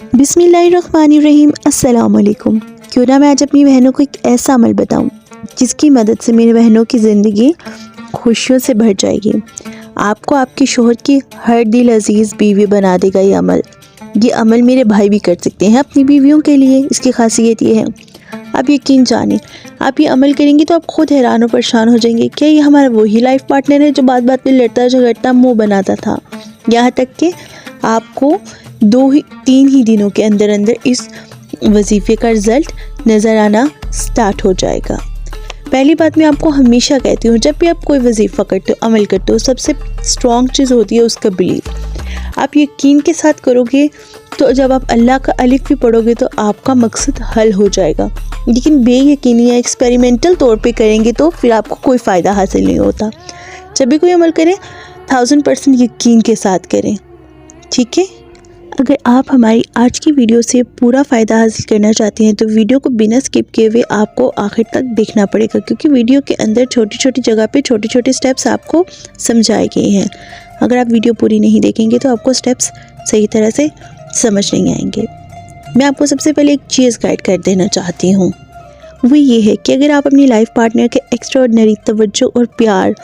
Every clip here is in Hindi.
बिस्मिल्लाहिर्रहमानिर्रहीम। अस्सलाम वालेकुम। क्यों ना मैं आज अपनी बहनों को एक ऐसा अमल बताऊं जिसकी मदद से मेरी बहनों की ज़िंदगी खुशियों से भर जाएगी। आपको आपके शोहर की हर दिल अजीज़ बीवी बना देगा ये अमल मेरे भाई भी कर सकते हैं अपनी बीवियों के लिए। इसकी खासियत ये है, आप यकीन जानिए, आप ये अमल करेंगे तो आप खुद हैरान और परेशान हो जाएंगे। क्या ये हमारा वही लाइफ पार्टनर है जो बात बात में लड़ता झगड़ता मुँह बनाता था? यहाँ तक कि आपको 2-3 ही दिनों के अंदर अंदर इस वजीफ़े का रिज़ल्ट नज़र आना स्टार्ट हो जाएगा। पहली बात मैं आपको हमेशा कहती हूँ, जब भी आप कोई वजीफ़ा करते हो, अमल करते हो, सबसे स्ट्रॉन्ग चीज़ होती है उसका बिलीव। आप यकीन के साथ करोगे तो जब आप अल्लाह का अलिफ भी पढ़ोगे तो आपका मकसद हल हो जाएगा। लेकिन बेयकीनी या एक्सपेरिमेंटल तौर पे करेंगे तो फिर आपको कोई फ़ायदा हासिल नहीं होता। जब भी कोई अमल करें 1000% यकीन के साथ करें, ठीक है। अगर आप हमारी आज की वीडियो से पूरा फ़ायदा हासिल करना चाहते हैं तो वीडियो को बिना स्किप किए हुए आपको आखिर तक देखना पड़ेगा, क्योंकि वीडियो के अंदर छोटी छोटी जगह पे छोटे छोटे स्टेप्स आपको समझाए गए हैं। अगर आप वीडियो पूरी नहीं देखेंगे तो आपको स्टेप्स सही तरह से समझ नहीं आएंगे। मैं आपको सबसे पहले एक चीज़ गाइड कर देना चाहती हूँ, वो ये है कि अगर आप अपनी लाइफ पार्टनर के एक्स्ट्राऑर्डिनरी तवज्जो और प्यार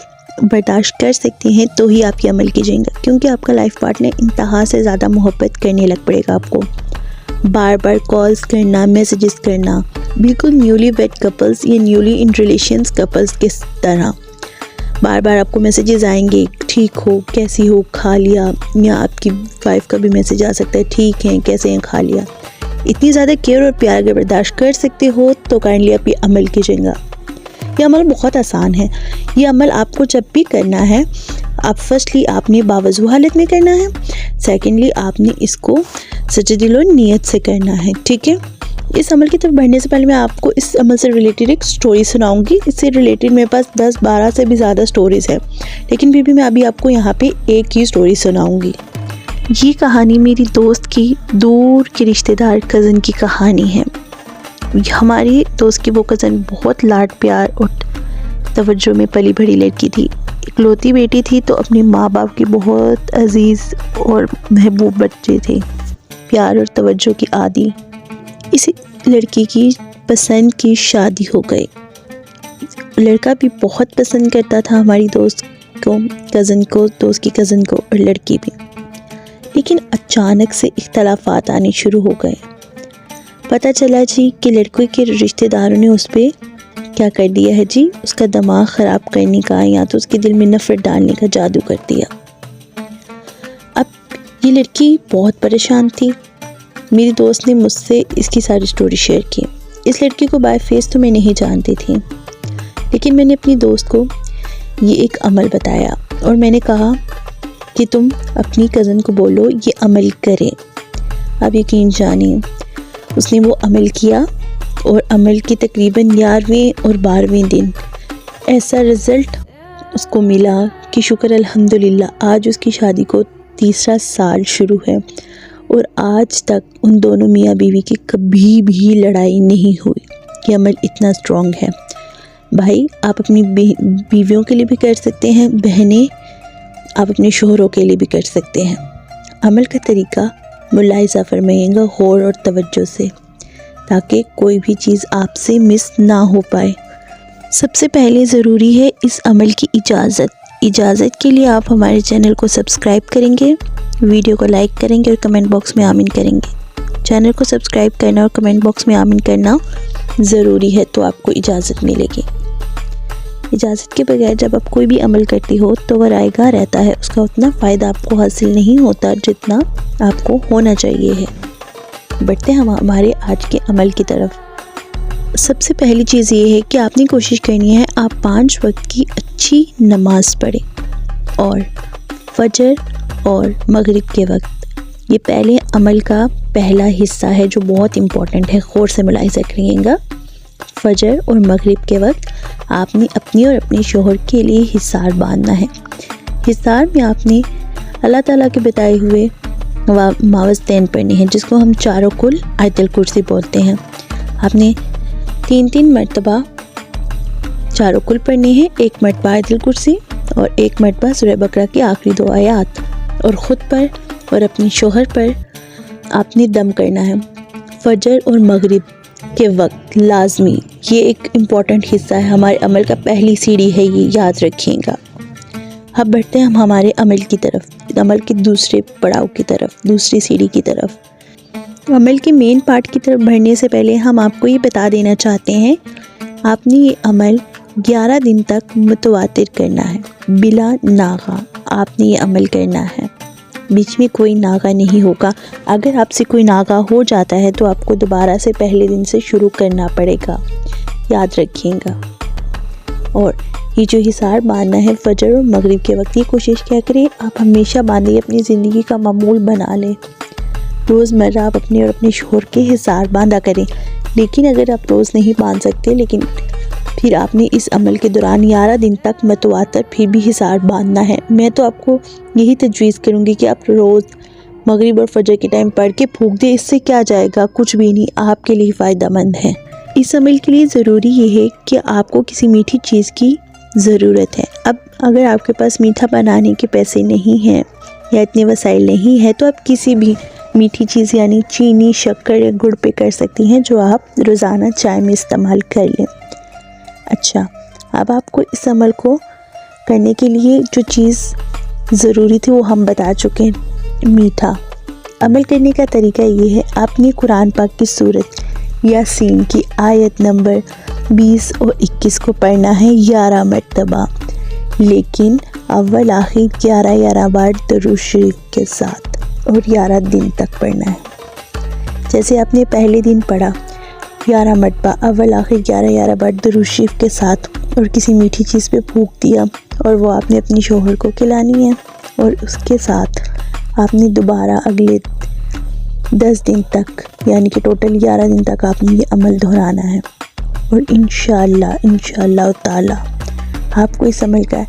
बर्दाश्त कर सकते हैं तो ही आप ये अमल कीजिएगा, क्योंकि आपका लाइफ पार्टनर इंतहा से ज़्यादा मोहब्बत करने लग पड़ेगा। आपको बार बार कॉल्स करना, मैसेजेस करना, बिल्कुल न्यूली वेड कपल्स या न्यूली इन रिलेशंस कपल्स की तरह बार बार आपको मैसेजेस आएंगे, ठीक हो, कैसी हो, खा लिया, या आपकी वाइफ का भी मैसेज आ सकता है, ठीक है, कैसे हैं, खा लिया। इतनी ज़्यादा केयर और प्यार अगर बर्दाश्त कर सकते हो तो काइंडली आप ये अमल कीजिएगा। ये अमल बहुत आसान है। ये अमल आपको जब भी करना है, आप फर्स्टली आपने बावजू हालत में करना है, सेकेंडली आपने इसको सच्चे दिल और नीयत से करना है, ठीक है। इस अमल की तरफ बढ़ने से पहले मैं आपको इस अमल से रिलेटेड एक स्टोरी सुनाऊंगी। इससे रिलेटेड मेरे पास 10-12 से भी ज़्यादा स्टोरीज़ है, लेकिन फिर भी मैं अभी आपको यहाँ पे एक ही स्टोरी सुनाऊँगी। ये कहानी मेरी दोस्त की दूर के रिश्तेदार कज़न की कहानी है। हमारी दोस्त की वो कज़न बहुत लाड प्यार और तवज्जो में पली बड़ी लड़की थी। इकलौती बेटी थी तो अपने माँ बाप की बहुत अजीज़ और महबूब बच्चे थे, प्यार और तवज्जो की आदी। इस लड़की की पसंद की शादी हो गई। लड़का भी बहुत पसंद करता था हमारी दोस्त को, कज़न को, दोस्त की कज़न को, और लड़की भी। लेकिन अचानक से इख्तलाफात आने शुरू हो गए। पता चला जी कि लड़के के रिश्तेदारों ने उस पर क्या कर दिया है जी, उसका दिमाग ख़राब करने का या तो उसके दिल में नफ़रत डालने का जादू कर दिया। अब ये लड़की बहुत परेशान थी। मेरी दोस्त ने मुझसे इसकी सारी स्टोरी शेयर की। इस लड़की को बाय फेस तो मैं नहीं जानती थी, लेकिन मैंने अपनी दोस्त को ये एक अमल बताया और मैंने कहा कि तुम अपनी कज़न को बोलो ये अमल करें। अब यकीन जानिए, उसने वो अमल किया और अमल के तकरीबन 11वें और 12वें दिन ऐसा रिज़ल्ट उसको मिला कि शुक्र अल्हम्दुलिल्लाह, आज उसकी शादी को 3रा साल शुरू है और आज तक उन दोनों मियाँ बीवी की कभी भी लड़ाई नहीं हुई। ये अमल इतना स्ट्रॉन्ग है। भाई, आप अपनी बीवियों के लिए भी कर सकते हैं, बहनें आप अपने शोहरों के लिए भी कर सकते हैं। अमल का तरीका मुलाहिज़ा फरमाइएगा गौर और तवज्जो से, ताकि कोई भी चीज़ आपसे मिस ना हो पाए। सबसे पहले ज़रूरी है इस अमल की इजाज़त के लिए आप हमारे चैनल को सब्सक्राइब करेंगे, वीडियो को लाइक करेंगे और कमेंट बॉक्स में आमीन करेंगे। चैनल को सब्सक्राइब करना और कमेंट बॉक्स में आमीन करना ज़रूरी है, तो आपको इजाज़त मिलेगी। इजाज़त के बगैर जब आप कोई भी अमल करती हो तो वह रायगा रहता है, उसका उतना फ़ायदा आपको हासिल नहीं होता जितना आपको होना चाहिए है। बढ़ते हम हमारे आज के अमल की तरफ। सबसे पहली चीज़ ये है कि आपने कोशिश करनी है आप 5 वक्त की अच्छी नमाज पढ़ें, और फजर और मगरिब के वक्त। ये पहले अमल का पहला हिस्सा है जो बहुत इम्पोर्टेंट है, गौर से मुलाहिज़ा करिएगा। फजर और मगरिब के वक्त आपने अपनी और अपने शोहर के लिए हिसार बांधना है। हिसार में आपने अल्लाह ताला के बताए हुए मावज़तैन पढ़ने हैं, जिसको हम चारों कुल आयतुल कुर्सी बोलते हैं। आपने 3-3 मरतबा चारों कुल पढ़ने हैं, 1 मरतबा आयतुल कुर्सी और 1 मरतबा सूरह बकरा की आखिरी 2 आयात, और ख़ुद पर और अपने शोहर पर आपने दम करना है फजर और मगरिब के वक्त लाजमी। ये एक इम्पॉर्टेंट हिस्सा है हमारे अमल का, पहली सीढ़ी है ये, याद रखिएगा। अब बढ़ते हैं हम हमारे अमल की तरफ, अमल के दूसरे पड़ाव की तरफ, दूसरी सीढ़ी की तरफ। अमल के मेन पार्ट की तरफ बढ़ने से पहले हम आपको ये बता देना चाहते हैं, आपने ये अमल 11 दिन तक मुतवातिर करना है, बिला नागा आपने ये अमल करना है। बीच में कोई नागा नहीं होगा। अगर आपसे कोई नागा हो जाता है तो आपको दोबारा से पहले दिन से शुरू करना पड़ेगा, याद रखिएगा। और ये जो हिसार बांधना है फजर और मगरिब के वक्त, ये कोशिश क्या करें आप हमेशा बांधें, अपनी ज़िंदगी का मामूल बना लें। रोज़मर्रा आप अपने और अपने शोहर के हिसार बांधा करें। लेकिन अगर आप रोज़ नहीं बांध सकते, लेकिन फिर आपने इस अमल के दौरान 11 दिन तक मतवातर फिर भी हिसार बांधना है। मैं तो आपको यही तजवीज़ करूँगी कि आप रोज़ मगरिब और फजर के टाइम पढ़ के फूंक दें। इससे क्या जाएगा, कुछ भी नहीं, आपके लिए फ़ायदेमंद है। इस अमल के लिए ज़रूरी ये है कि आपको किसी मीठी चीज़ की ज़रूरत है। अब अगर आपके पास मीठा बनाने के पैसे नहीं हैं या इतने वसाइल नहीं है, तो आप किसी भी मीठी चीज़ यानी चीनी, शक्कर या गुड़ पे कर सकती हैं, जो आप रोज़ाना चाय में इस्तेमाल कर लें। अच्छा, अब आपको इस अमल को करने के लिए जो चीज़ ज़रूरी थी वो हम बता चुके हैं, मीठा। अमल करने का तरीका ये है, आपने कुरान पाक की सूरत यासीन की आयत नंबर 20 और 21 को पढ़ना है 11 मरतबा, लेकिन अव्वल आखिर 11 बार दरूद शरीफ के साथ, और 11 दिन तक पढ़ना है। जैसे आपने पहले दिन पढ़ा 11 मरतबा अव्वल आखिर 11 बार दरूद शरीफ के साथ, और किसी मीठी चीज़ पे फूंक दिया, और वो आपने अपनी शोहर को खिलानी है। और उसके साथ आपने दोबारा अगले 10 दिन तक, यानी कि टोटल 11 दिन तक आपने ये अमल दोहराना है। और इंशाअल्लाह ताला आपको इस अमल का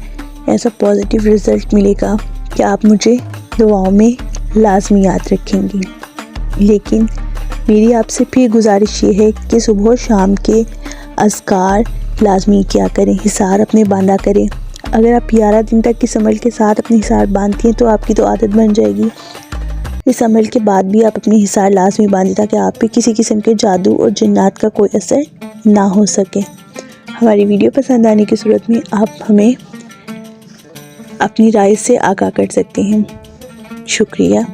ऐसा पॉजिटिव रिज़ल्ट मिलेगा कि आप मुझे दुआओं में लाजमी याद रखेंगी। लेकिन मेरी आपसे फिर गुजारिश ये है कि सुबह शाम के अज़कार लाजमी क्या करें, हिसार अपने बांधा करें। अगर आप 11 दिन तक इस अमल के साथ अपने हिसार बांधती हैं तो आपकी तो आदत बन जाएगी। इस अमल के बाद भी आप अपने हिसार लाजमी बांधें, ताकि आप पे किसी किस्म के जादू और जिन्नात का कोई असर ना हो सके। हमारी वीडियो पसंद आने की सूरत में आप हमें अपनी राय से आगाह कर सकते हैं। शुक्रिया।